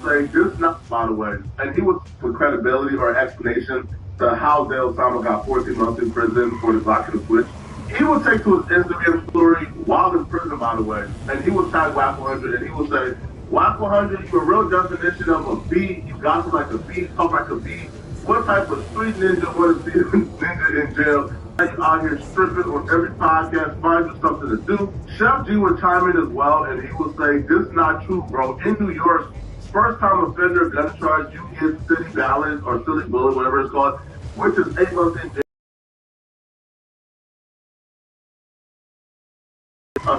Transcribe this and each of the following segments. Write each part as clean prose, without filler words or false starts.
say, this not, by the way, and he was for credibility or explanation to how Dale Sama got 14 months in prison for the blocking the switch. He would take to his Instagram story while in prison, by the way, and he would tag WAC 100, and he would say, WAC 100, you're a real definition of a beat. You got to like a beat, talk like a beat. What type of street ninja would be ninja in jail? You out here stripping on every podcast, find you something to do. Chef G would chime in as well, and he would say, this is not true, bro. In New York, first-time offender gun charge, you get city balance or city bullet, whatever it's called, which is 8 months in jail.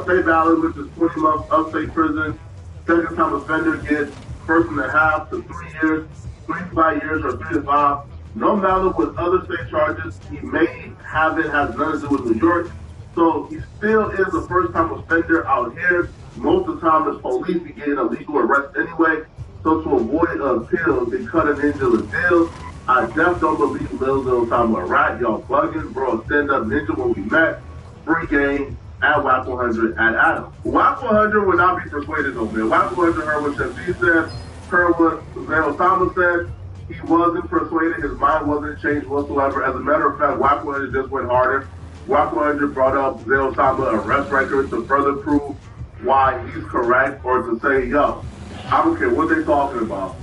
State balance, which is 20 months upstate prison. Second-time offender gets 1.5 to 3 years, 3 to 5 years, or 3 to 5. No matter what other state charges he may have, it has nothing to do with New York. So he still is a first-time offender out here. Most of the time, the police be getting a legal arrest anyway. So to avoid an appeal, they cut an ninja a deal. I definitely don't believe Lil Time a rat. Y'all bugging, bro. Stand up ninja when we met. Free game at WAC 100 at Adam. WAC 100 would not be persuaded over there. WAC 100 heard what Chef G said, heard what Lil Thomas said. He wasn't persuaded. His mind wasn't changed whatsoever. As a matter of fact, WAC 100 just went harder. WAC 100 brought up Zell Samba arrest record to further prove why he's correct, or to say, yo, I don't care what they're talking about.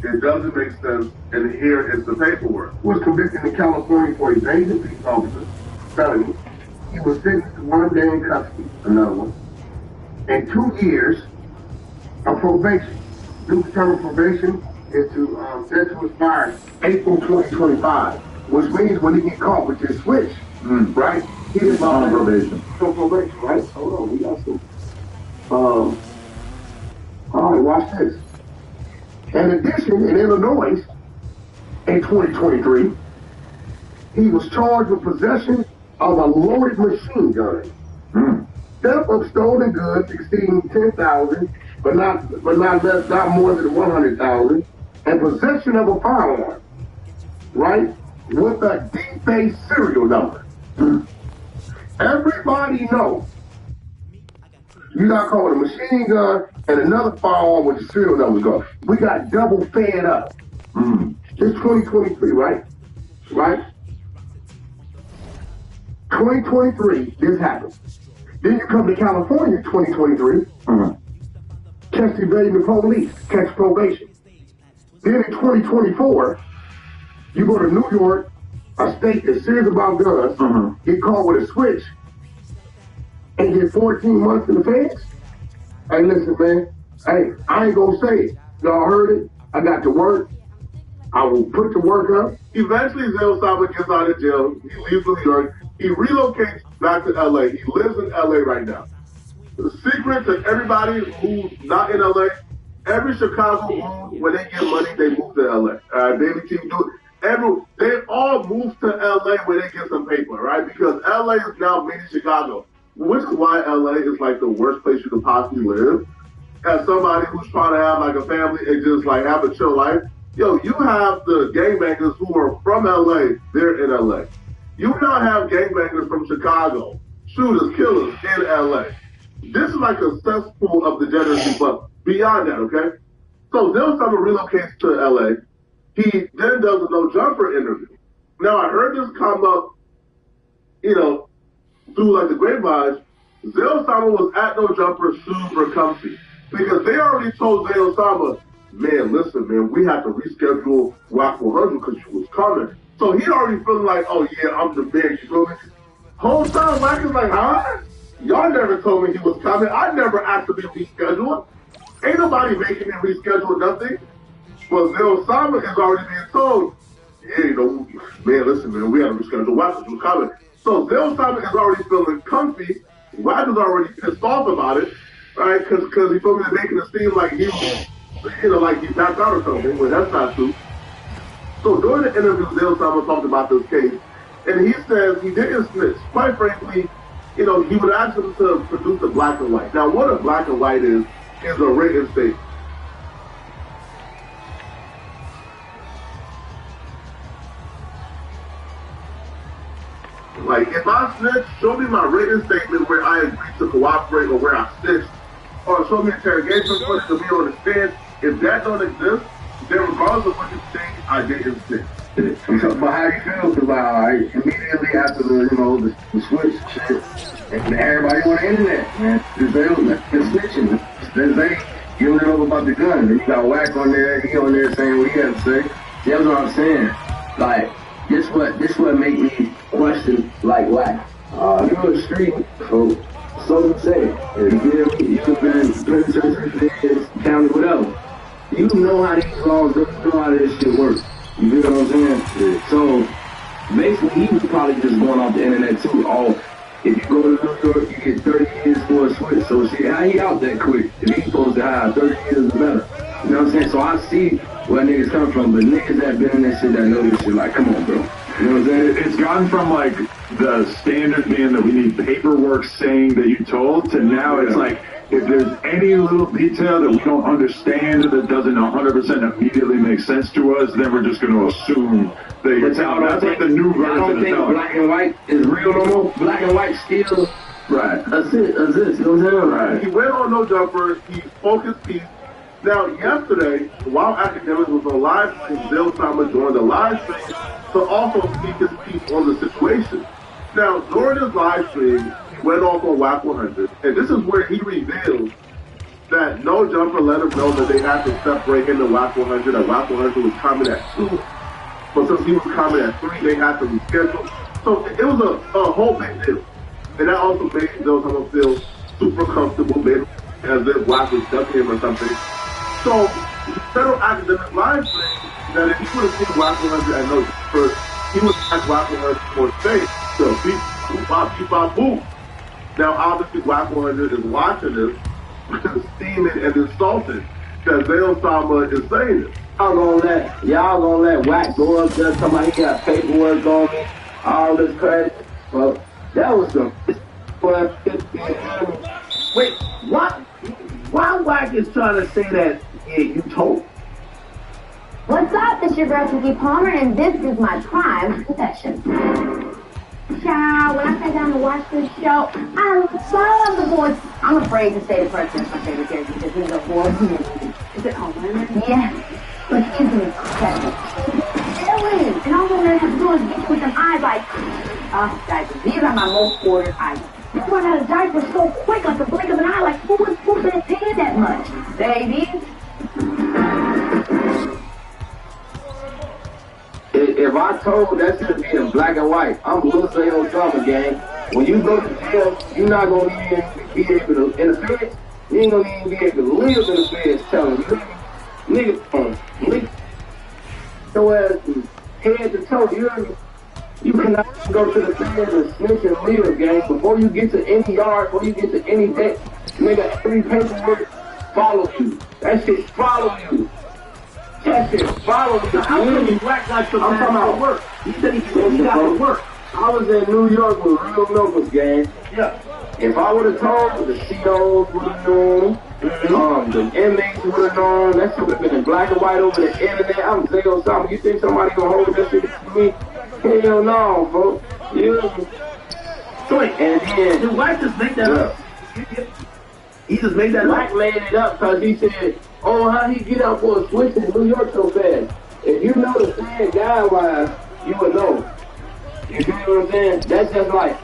It doesn't make sense, and here is the paperwork. Was convicted in California for evading peace officers, felony. He was sentenced to 1 day in custody, another one, and 2 years of probation. New term of probation is set to expire April 2025, which means when he get caught with this switch, right? He is on probation. On probation, right? Hold on, we got some. All right, watch this. In addition, in Illinois, in 2023, he was charged with possession of a loaded machine gun. Theft of stolen goods exceeding 10,000, but not more than 100,000. And possession of a firearm, right, with a D-face serial number. Everybody knows you got caught with a machine gun and another firearm with the serial number go. We got double fed up. It's 2023, right? Right? 2023, this happened. Then you come to California, 2023, catch evading the police, catch probation. Then in 2024, you go to New York, a state that's serious about guns, get caught with a switch, and get 14 months in the feds? Hey, listen, man. Hey, I ain't gonna say it. Y'all heard it. I got to work. I will put the work up. Eventually, Zell Saba gets out of jail. He leaves New York. He relocates back to LA. He lives in LA right now. The secret to everybody who's not in LA, every Chicago move, when they get money, they move to LA. Daily Team do it. They all move to LA when they get some paper, right? Because LA is now mini Chicago, which is why LA is like the worst place you could possibly live. As somebody who's trying to have like a family and just like have a chill life, yo, you have the gangbangers who are from LA, they're in LA. You now have gangbangers from Chicago, shooters, killers in LA. This is like a cesspool of degeneracy, but beyond that, okay? So Zell Summer relocates to LA. He then does a no jumper interview. Now I heard this come up, through like the grapevines. Zell Summer was at no jumper super comfy because they already told Zell Summer, man, listen, man, we have to reschedule WAC 100 because you was coming. So he already feeling like, oh yeah, I'm the man, you feel me? Whole time, WAC is like, huh? Y'all never told me he was coming. I never asked to be rescheduled. Ain't nobody making me reschedule nothing. But Zell Summer is already being told, yeah, man, listen, man, we have to reschedule WAC because you was coming. So Zell Summer is already feeling comfy. WAC is already pissed off about it, right? Because he told me making it seem like he was, like he backed out or something, but that's not true. So during the interview, Zell Summer talked about this case, and he says he didn't snitch. Quite frankly, he would ask him to produce a black and white. Now, what a black and white is a written statement. Like, if I snitch, show me my written statement where I agree to cooperate or where I snitched, or show me interrogation footage of me on the stand. If that don't exist, then regardless of what you think, I did instinct. But how you feel about immediately after the switch shit, and everybody on the internet, man, they're snitching. They giving it up about the gun. Then you got Wack on there, he on there saying what he had to say. That's what I'm saying. Like, this what make me question like Wack. You're a street, so you say. You've been penitentiary, county, whatever. You know how these laws work, you know how this shit works. You feel what I'm saying? Yeah. So basically, he was probably just going off the internet too. Oh, if you go to New York, you get 30 years for a switch. So shit, how he out that quick? If he's supposed to have 30 years or better. You know what I'm saying? So I see where niggas come from, but niggas that been in this shit that know this shit, like, come on, bro. You know what I'm saying? It's gone from like the standard being that we need paperwork saying that you told to now it's like, if there's any little detail that we don't understand that doesn't 100% immediately make sense to us, then we're just going to assume that you're telling. That's like the new version of telling. I don't think black and white is real no more. Black and white still. Right. That's it. You know what I'm saying? Right. He went on No Jumper. He spoke his piece. Now, yesterday, while Acctivated was on live stream, Bill Simon joined the live stream to also speak his piece on the situation. Now, during his live stream, he went off on WAC 100, and this is where he revealed that No Jumper let him know that they had to separate him and WAC 100, that WAC 100 was coming at 2, but since he was coming at 3, they had to reschedule. So it was a whole big deal. And that also made Bill Simon feel super comfortable, maybe as if WAC was ducking him or something. So, Federal Academic live stream that if he would have seen WAC 100 at No Jumper, he would have WAC 100 on stage. So, beep, boom. Now, obviously, WAC 100 is watching this, steaming and insulted because Zale Sama is saying this. Y'all gonna let Wack go up there, somebody got paperwork on me, all this credit. Well, that was some. Wait, what? Why Wack is trying to say that? Yeah, you told. What's up? It's your girl Kiki Palmer, and this is my prime confession. Child, when I sat down to watch this show, I love the voice. I'm afraid to say the person that's my favorite character because he's a voice. Is it Homer? Yes, but he's incredible. Really? And all they're have to do is get you with them eyes like, oh, diapers. These are my most ordered items. You run out of diapers so quick, like the blink of an eye, like who would have paid that much? Baby. If I told that shit to be in black and white, I'm losing your drama, gang. When you go to jail, you're not going to even be able to, in the feds, you ain't going to even be able to live in the feds telling you, nigga, so as head to toe, you cannot go to the feds and snitch and live, gang. Before you get to any yard, before you get to any debt, nigga, every paperwork follow you. That shit follow you. That shit follow you. How can you act like the man about work? He said he got to work. I was in New York with real numbers, gang. Yeah. If I would have told, the COs would have known, the inmates would have known, that shit would have been in black and white over the internet. I'm Zale Sama. You think somebody gonna hold that shit to me? Hell no, folks. So wait, and then, did White just make that up? He just made that Black up? made it up because he said, oh, how he get out for a switch in New York so fast? If you know the same guy-wise, you would know. You feel what I'm saying? That's just like,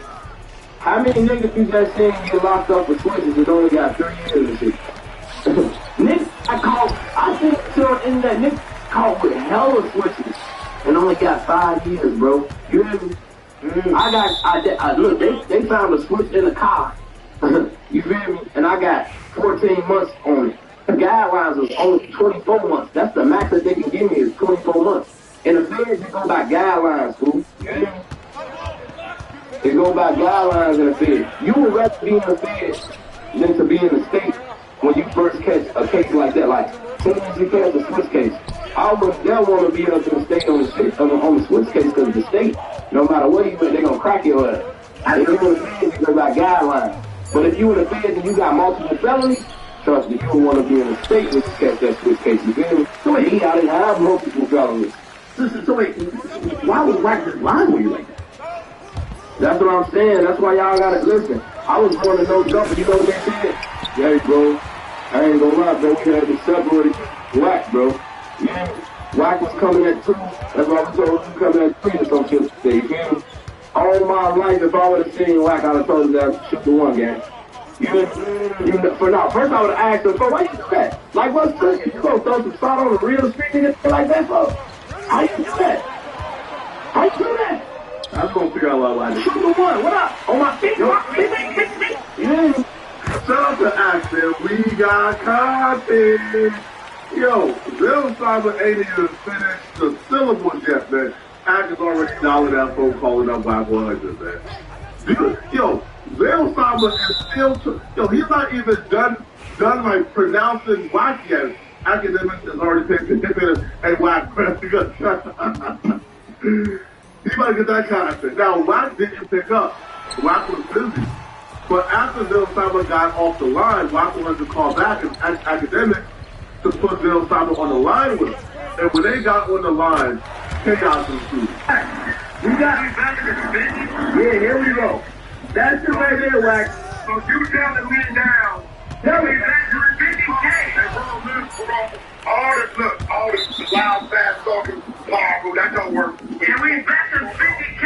how many niggas you just seen get locked up for switches that only got 3 years and shit? Niggas, I think on the internet, niggas caught with hella switches and only got 5 years, bro. You hear me? Look, they found a switch in the car. You feel me? And I got 14 months on it. The guidelines was only 24 months. That's the max that they can give me is 24 months. And the feds, they go by guidelines, fool. You hear me? They go by guidelines in the feds. You would rather be in the feds than to be in the state when you first catch a case like that. Like, soon as you catch a switch case, I would never want to be up in the state on the switch case because the state, no matter what you do, they're going to crack your ass. If you in the feds, you go by guidelines. But if you in the feds and you got multiple felonies, trust me, you don't want to be in the state when you catch that switch case. You feel me? So wait, I didn't have multiple felonies. So wait, why was White just lying with you like that? That's what I'm saying. That's why y'all gotta listen. I was going to No Jumper. You know what they said? Hey, bro, I ain't gonna lie, bro. We had to separate Wack, bro. Yeah. Wack was coming at 2. That's why I told him coming at 3 or some shit. You feel me? All my life, if I would have seen Wack, I'd have told him that shoot the 1 game. For now, first I would have asked him, bro, why you do that? Like, what's the, you gonna throw some salt on the real street nigga like that, bro? How you do that? How you do that? I was gonna figure out a lot of Shoot the 1, what up? On my feet, yeah. Shout out to Act, man. We got content. Yo, Bill Simon ain't even finished the syllables yet, man. Act is already dialing that phone calling up by 100, man. Yo, Bill Simon is still, he's not even done like pronouncing Wack yet. Academics has already picked it and Wack. He might get that content. Now, Wack didn't pick up. Wack was busy. But after Bill Simon got off the line, Wack wanted to call back and Academics to put Bill Simon on the line with him. And when they got on the line, chaos ensued. We got you back in the business? Yeah, here we go. That's it right there, Wack. So you tell the men down. Tell me that you're 50K. All this loud, fast talking, blah, that don't work. And we invested 50K.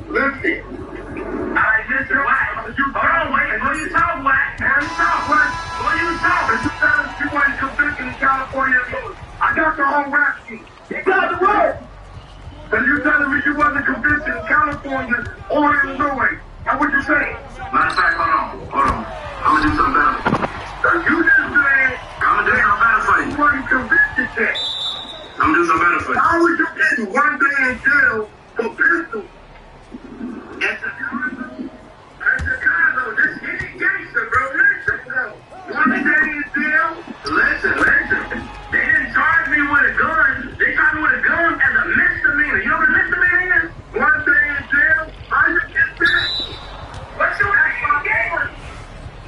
Listen. Alright, listen, Wack. Hold on, wait. What you talk, Wack? What you talk, Wack? What you talk? You tell us you want to conviction in California. I got the whole rap sheet. You got the word. And you telling me you wasn't convinced in California or Illinois. Now what you saying? Matter of fact, hold on. I'm gonna do something better. So you just said, I'm gonna do something better for you. You wasn't convicted yet. I'm gonna do something better for you. How was you getting 1 day in jail for pistols? At Chicago, this ain't gangster, bro. Listen, bro. 1 day in jail? Listen. They didn't charge me with a gun. They charged me with a gun as a misdemeanor. You know what a misdemeanor is? 1 day in jail? How you get this? What's your name?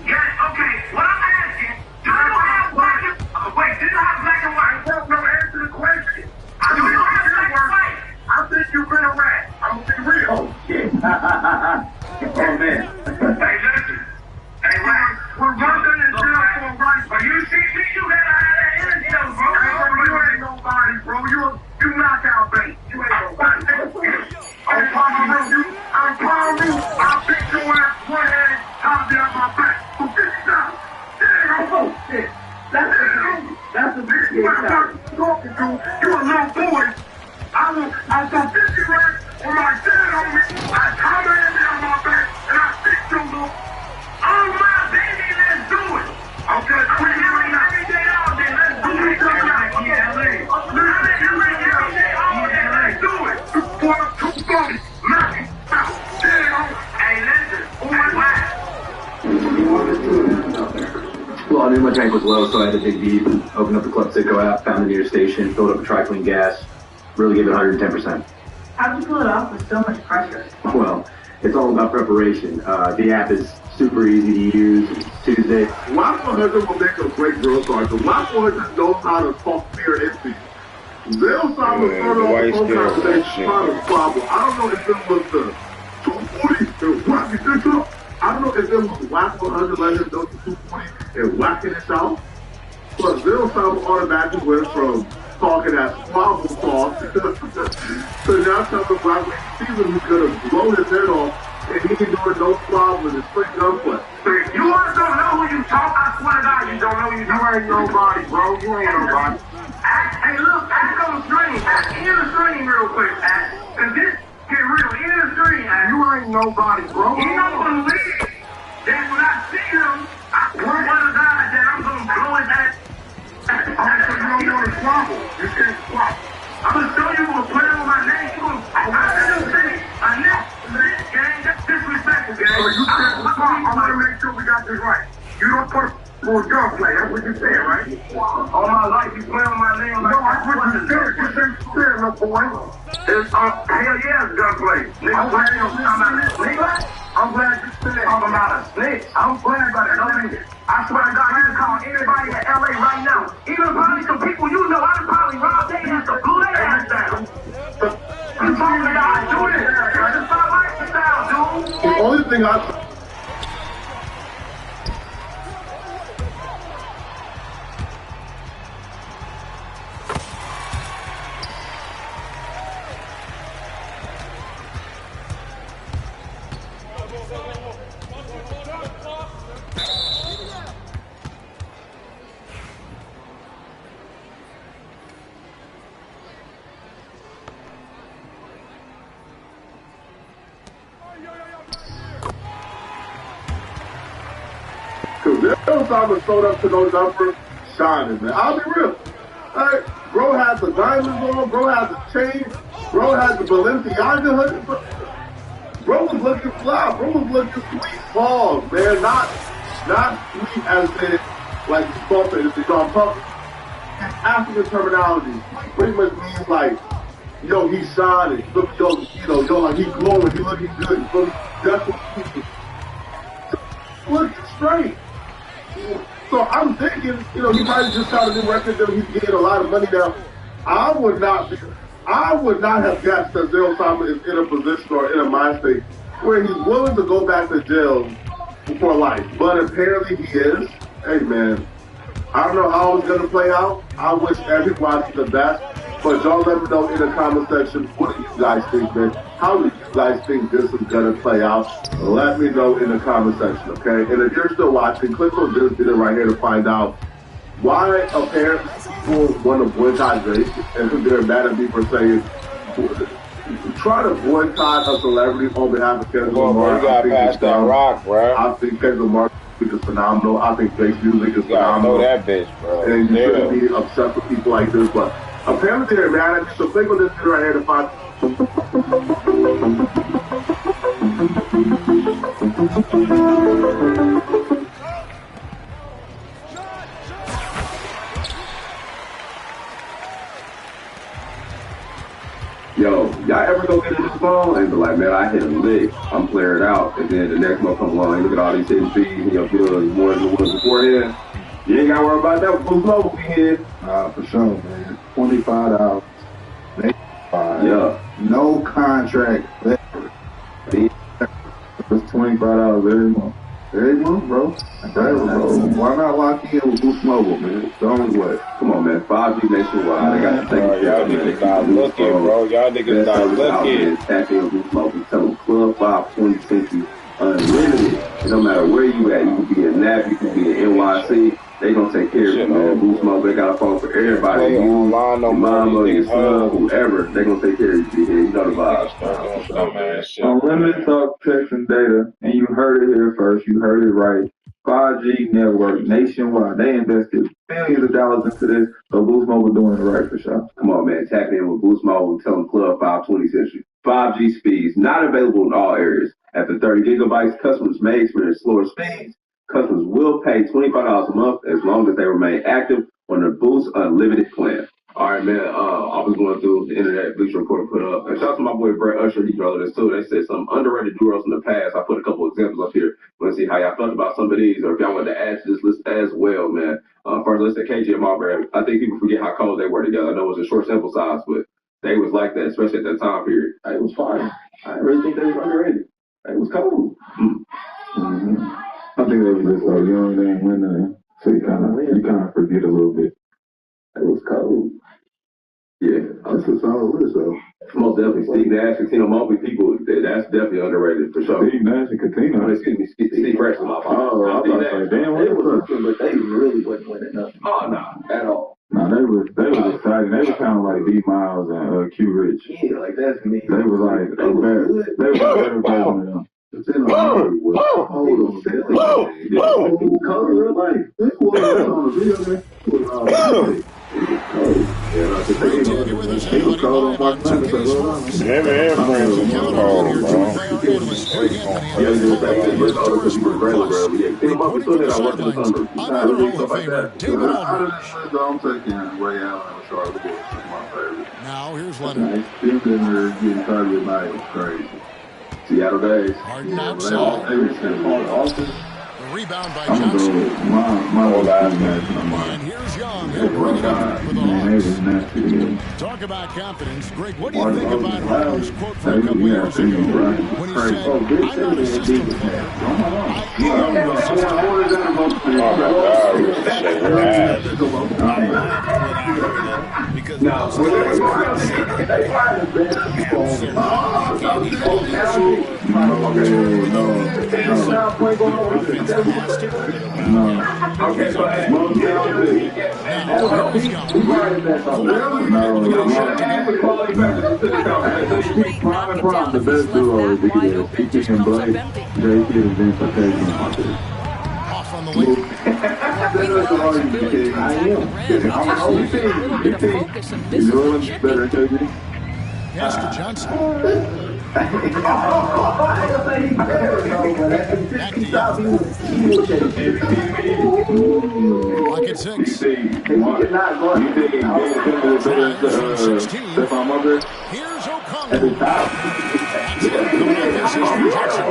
Yeah, okay. What I'm asking, do you have black and white? Do you have black and white? No, answer the question. Do you have black and white? I think you've been a rat. I'm gonna be real. Oh, shit. Oh, man. Hey, listen. Hey, man. We're working in jail for a right. But you see me, you gotta have that energy, bro. You ain't nobody, bro. You knockout bait. You ain't nobody. I'm calling you. I'll beat your ass one hand, top down my back. For $50. Oh, shit. That's a big deal. Talking to you a little boy. I got 50 racks on my dad on me. I come in on my back and I beat you, little. Oh, my baby, let's do it. Okay, we're here every day, all day. Let's do it. Yeah, let's do it. You boy, too funny. Knock it out. Hey, listen. Well, I knew my tank was low, so I had to dig deep, opened up the Club Citgo app, found the nearest station, filled up a tri-clean gas, really gave it 110%. How'd you pull it off with so much pressure? Well, it's all about preparation. The app is super easy to use. It's Tuesday. Wack 100 will make a great drill sergeant. Wack 100 knows how to talk fear into you. Bill Simon started off the phone conversation trying to squabble. I don't know if it was the 240 and whacking this up. I don't know if it was Wack 100 letting him go to 240 and whacking it out. But Bill Simon automatically went from talking that squabble talk to now telling Wack when he sees him, he's going to blow his head off and he can do it no squabble with his straight gunplay. You want to know who you talk? I swear to God, you don't know who you talk. You ain't nobody, bro. You ain't nobody. Hey, look, act on the stream. In the stream real quick, act. And this get real. In the stream, act. You ain't nobody, bro. You don't believe that when I see him, I swear to God that I'm going to blow his ass. You don't want to squabble. You can't squabble. I'm going to show you who play with my name. I'm going to say, my name, gang, that's disrespectful, gang. I'm going to make sure we got this right. You don't put for gunplay, that's what you said, right? All my life you play on my name like that's what you said. You said, little boy. It's hell yeah, it's gunplay. I'm glad you said talking about a snitch. I'm glad about it. I swear to God, you can call anybody in LA right now. Even probably some people you know, I probably robbed their ass or blew their ass down. You talking about do this. That's my lifestyle, dude. The only thing I Simon showed up to no number, shining, man. I'll be real. Right? Bro has the diamonds on, bro has the chain, bro has the Balenciaga hoodie. Bro was looking fly, bro was looking sweet. Pause, man. Not sweet as in like sculpted, it's on public. African terminology pretty much means like, yo, he's shining. Look, yo, like he's glowing, he's looking good. That's what he looking straight. So I'm thinking, he probably just got a new record that he's getting a lot of money now. I would not have guessed that Zero Simon is in a position or in a mind state where he's willing to go back to jail for life. But apparently he is. Hey man, I don't know how it's going to play out. I wish everybody the best. But y'all let me know in the comment section, what do you guys think, man? How do you guys think this is going to play out? Let me know in the comment section, okay? And if you're still watching, click on this video right here to find out why apparently people want to boycott Drake, and they're mad at me for saying, try to boycott a celebrity on behalf of Kendrick Lamar. You got past that rock, bro. I think Kendrick Lamar is phenomenal. I think Drake's music is phenomenal. Know that bitch, bro. And you shouldn't be obsessed with people like this, but apparently they're mad at me, so click on this video right here to find. Yo, y'all ever go get in this phone and be like, man, I hit a lick, I'm clearing out, and then the next month come along and look at all these hidden fees and your bill is more than the ones beforehand. You ain't gotta worry about that with Boost Mobile be here. For sure, man. $25. Yeah. No contract. It's $25 every month. Every month, bro. Why not lock in with Boost Mobile, man? It's the only way. Come on, man. 5G nationwide. They got to take care y'all of niggas stop looking, bro. Y'all niggas stop looking. Tap in with Boost Mobile. Tell them Club 520 sent you unlimited. And no matter where you at, you can be in NAP, you can be in NYC. They gonna take care of you, man. Boost Mobile, they got a phone for everybody. You, your mom, or your son, whoever, they gonna take care of you. You know the vibes. Unlimited talk, text, and data, and you heard it here first. You heard it right. 5G network nationwide. They invested billions of dollars into this, so Boost Mobile doing it right for sure. Come on, man. Tap in with Boost Mobile and tell them Club 520 sent you. 5G speeds, not available in all areas. After 30 gigabytes, customers may experience slower speeds. Customers will pay $25 a month as long as they remain active on their Boost Unlimited plan. All right, man. I was going through the internet, Bleacher Report put up. And shout out to my boy Brett Usher. He wrote this too. They said some underrated duos in the past. I put a couple examples up here. Want to see how y'all felt about some of these, or if y'all want to add to this list as well, man. First, let's say KG and Marbury. I think people forget how cold they were together. I know it was a short sample size, but they was like that, especially at that time period. It was fine. I really think they was underrated. It was cold. Mm-hmm. I think they were just so young, they ain't win nothing. So you kind of forget a little bit. It was cold. Yeah, that's a solid list, though. Most definitely. Steve Nash, Katino Mobley, people, that's definitely underrated for sure. Steve Nash and Katino? Excuse me, Steve Fresh was my fault. Oh, I was about to say, damn, what was looking, but they really wasn't winning nothing. Oh, no, at all. No, they was exciting. They were kind of like D Miles and Q Rich. Yeah, like that's me. They was like, they were better version of them. Hold on, color real life. This was on the video, man. He was cold on my time. Yeah, man, friends was cold, bro. I'm taking Ray Allen and Charlotte Bush. That's my favorite. Now, here's Leonard. Steve Denver getting targeted tonight was crazy. Seattle days. Harden outside. The rebound by Johnson. And here's Young. He'll bring it up with the Hawks. Talk about confidence. Greg, what do you think about Harden's quote from a couple years ago when he said, I'm not a system player. Because the best duo is either Peach and Blake, JT and Vince. off on the wing. I am. You think New Orleans better than KG? Pass to Johnson. Back to Young. Lock at 6. You think Stephon Mother? Here's O'Connell. Coming off this is from Jackson.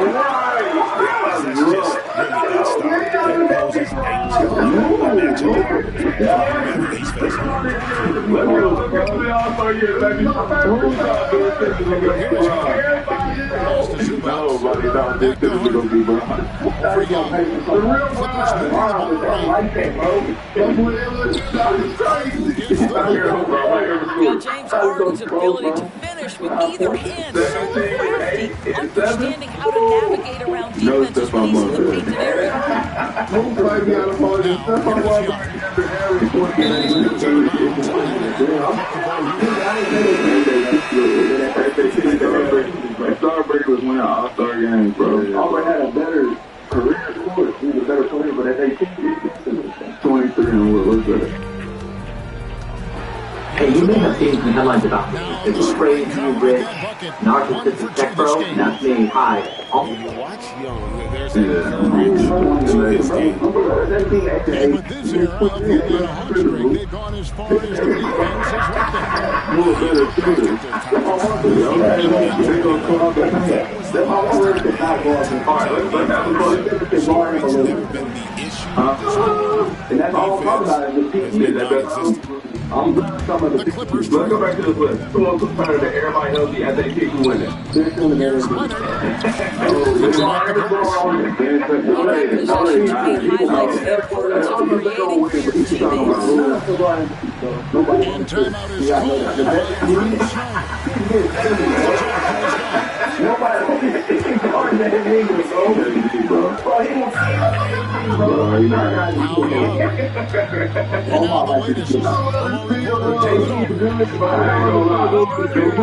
Nobody thought this was going to be Brown. For Young. Clippers moving the ball around. James Harden's ability to finish with either hand so crafty, understanding how to navigate around defenses when he's in the painted area. Starbreaker was winning All-Star games, bro. Auburn had a better career score. He was a better player, but at 18, 23 and what's better? Hey, you may have seen some headlines about me. It's crazy, rich, narcissistic tech bro. That's me. Hi. Watch Young. There's Yeah. And with this era of the Atlanta Heartstring, they've gone as far as the defense has left them. And that's all I'm talking about is the I'm some of the Clippers. Let's go back to the list. Who else was better than everybody else as they keep winning? Here's Leonard. Looks like the pass. And timeout is called. And now the latest from our reporter, David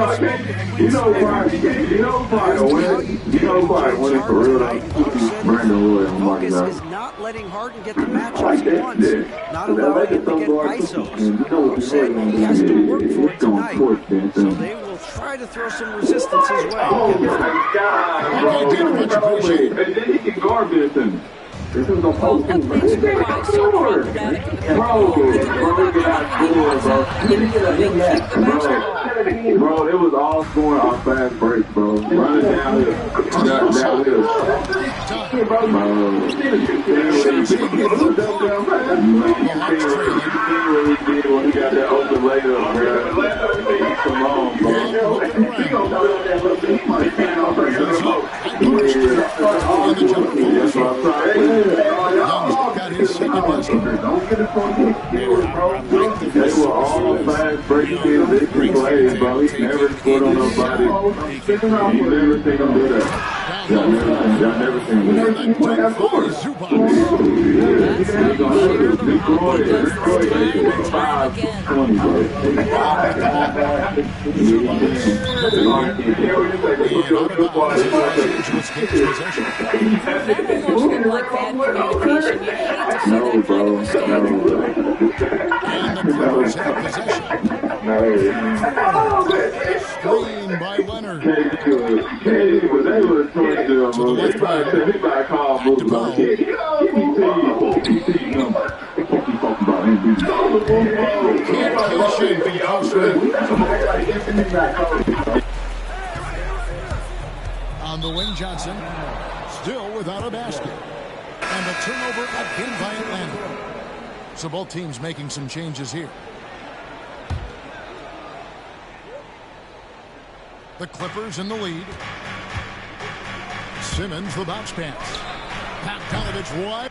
winning for real. Brandon Roy on Mark Focus is not letting Harden get the matchups he wants, not allowing him to get ISOs. Said he has to work for it tonight, so they will try to throw some resistance his way. Oh my God, bro. And then he can guard Benson. This is the whole thing, bro. Bro, it was all scoring off fast breaks, bro. Running downhill. When he got that open layup, bro. Come on, bro. Young's got his second basket. They were all fast breaking big plays, bro. He never scored on nobody. He never seen him do that. Y'all never seen him do that. Screen by Leonard. Katie was able to turn to him, bro. He probably called moves on Katie. On the wing, Johnson still without a basket. And a turnover again by Atlanta. So both teams making some changes here. The Clippers in the lead. Simmons the bounce pass. Bogdanovich wide.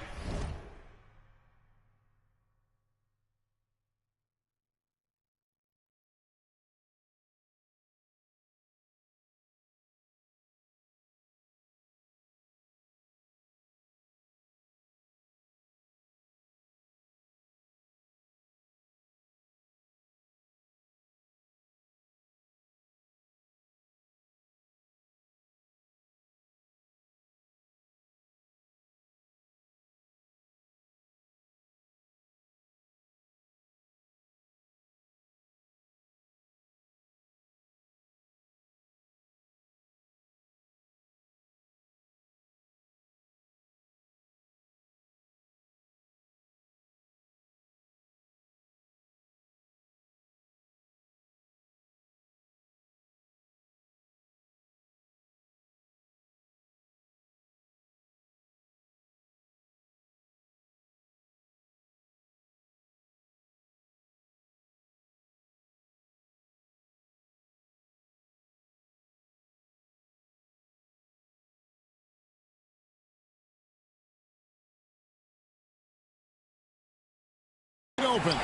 open.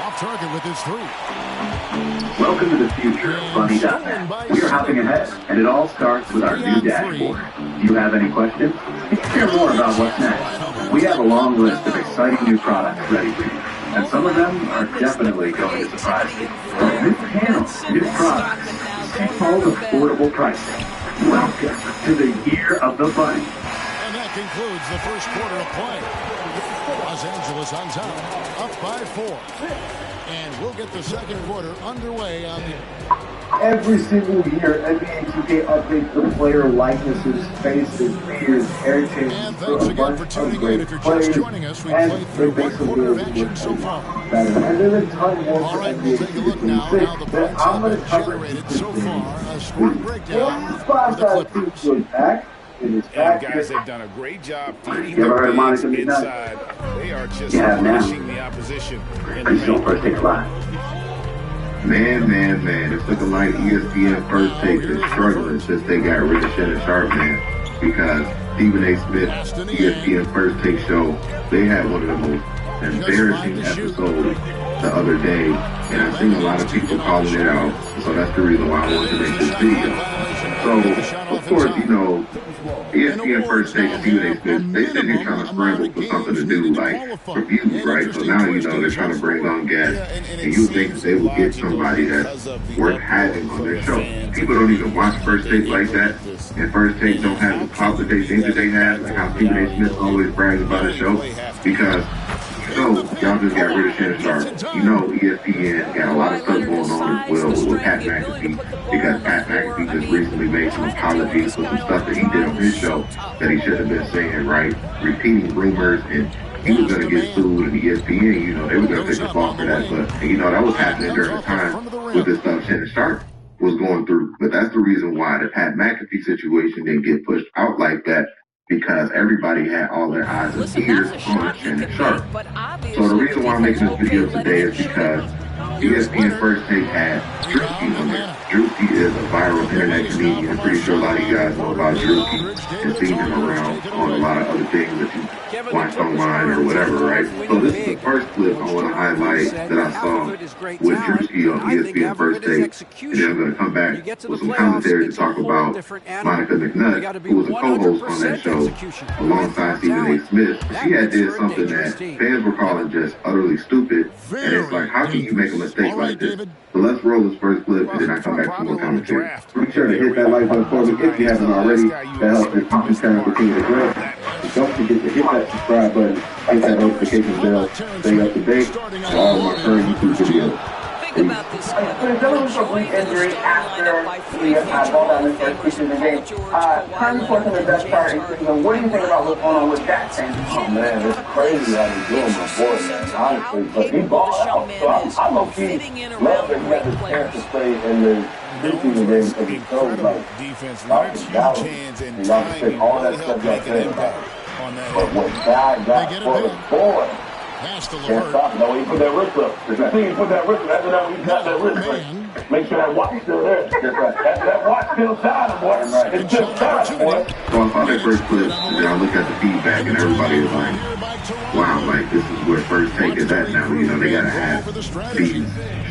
Off target with his 3. Welcome to the future of Bunny.net. We are hopping ahead, and it all starts with our new dashboard. You have any questions? Hear more about what's next. We have a long list of exciting new products ready for you, and some of them are definitely going to surprise you. New panels, new products, same old affordable pricing. Welcome to the year of the Bunny. And that concludes the first quarter of play. Los Angeles on top, up by 4. And we'll get the second quarter underway on the... Every single year, NBA 2K updates the player likenesses, faces, beards, hair changes. And thanks again for tuning in. If you're just joining us, we've played through one quarter of action so far. And there's a ton more. All right, we'll take a look now how the points have been generated so far. A score breakdown for the Clippers. And guys, they've done a great job feeding the bigs inside. They are just pushing the opposition in the paint. Man, it's looking like ESPN First Take is struggling since they got rid of Shannon Sharp, man. Because Stephen A. Smith, ESPN First Take show, they had one of the most embarrassing episodes the other day. And I've seen a lot of people calling it out. So that's the reason why I wanted to make this video. So, of course, you know, ESPN First Take, Stephen A. Smith, they said they're trying to scramble for something to do, like reviews, right? So now, you know, they're trying to bring on guests, and you think that they will get somebody that's worth having on their show. People don't even watch First Take like that, and First Take don't have the clout that they think that they have, like how Stephen A. Smith always brags about his show, because y'all just got rid of Shannon Sharp. You know ESPN got a lot of stuff going on as well with Pat McAfee, because Pat McAfee just recently made some apologies for some stuff that he did on his show that he should have been saying, right? Repeating rumors, and he was going to get sued, and ESPN, you know, they were going to take the fall for that, but, you know, that was happening during the time with this stuff Shannon Sharp was going through. But that's the reason why the Pat McAfee situation didn't get pushed out like that, because everybody had all their eyes and ears on Shannon Sharp. So the reason why I'm making this video today is because ESPN First Take had Drewski on there. Drewski is a viral internet comedian. I'm pretty sure a lot of you guys know about Drewski and seen him around on a lot of other things that you watched online or whatever, right? So this is the first clip I want to highlight that I saw with Drewski on ESPN First Take. And then I'm going to come back with some commentary to talk about Monica McNutt, who was a co-host on that show alongside Stephen A. Smith. She had did something that fans were calling just utterly stupid. And it's like, how can you make a mistake like this? So let's roll this first clip, and then I come back to more commentary. Be sure to hit that like button for me if you haven't already. That helps this YouTube channel continue to grow. Don't forget to hit that subscribe button, hit that notification bell, stay up to date on all of my current YouTube videos. Think about this. There was a weak injury after the ball down the first piece of the game. Time before the best part of the season. What do you think about what's going on with Jackson? Oh man, it's crazy how he's doing, my boy, man, honestly. But he balled out. So I'm low-key love that he had the chance to play in the preseason game because he showed like defense, about the doubt. And like I said, all that stuff y'all said about it. But what God got for his boy. Can't stop. No, he put that wrist up. If you see him put that wrist up, after that, he got that wrist up. Make sure that watch still there. That's right. That watch still shining, boy. Right. It's still shining, boy. So I saw that first clip, and then I looked at the feedback, and everybody was like, wow, like, this is where First Take is at now. You know, they got to have these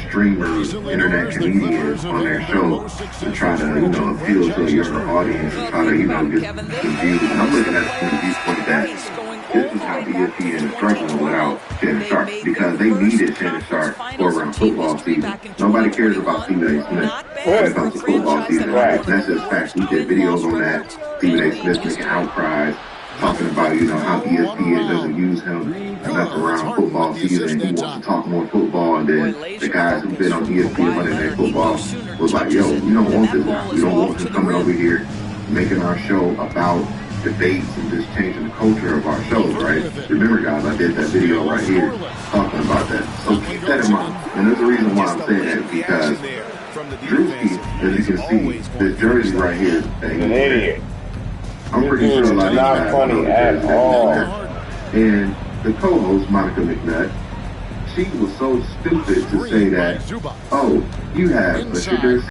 streamers, internet comedians on their show to try to, you know, appeal to a younger audience and try to, you know, get some views. And I'm looking at it from the viewpoint that this is how ESPN is struggling without Shannon Sharp, because they needed Shannon Sharp for around football season. Nobody cares about Stephen A. Smith when it comes to football season. Right? That's just facts. We did videos on that. Stephen A. Smith making outcries, talking about, you know, how ESPN doesn't use him enough around football season. He wants to talk more football, and then the guys who've been on ESPN Monday Night Football was like, yo, we don't want this guy. We don't want him coming over here making our show about debates and just changing the culture of our shows, right? Remember, guys, I did that video right here talking about that. So keep that in mind. And there's a reason why I'm saying that, because Drewski, as you can see, this jersey right here, that he's wearing, I'm pretty sure a lot of you guys know the jersey that he's wearing. And the co-host, Monica McNutt, she was so stupid to say that, oh, you have a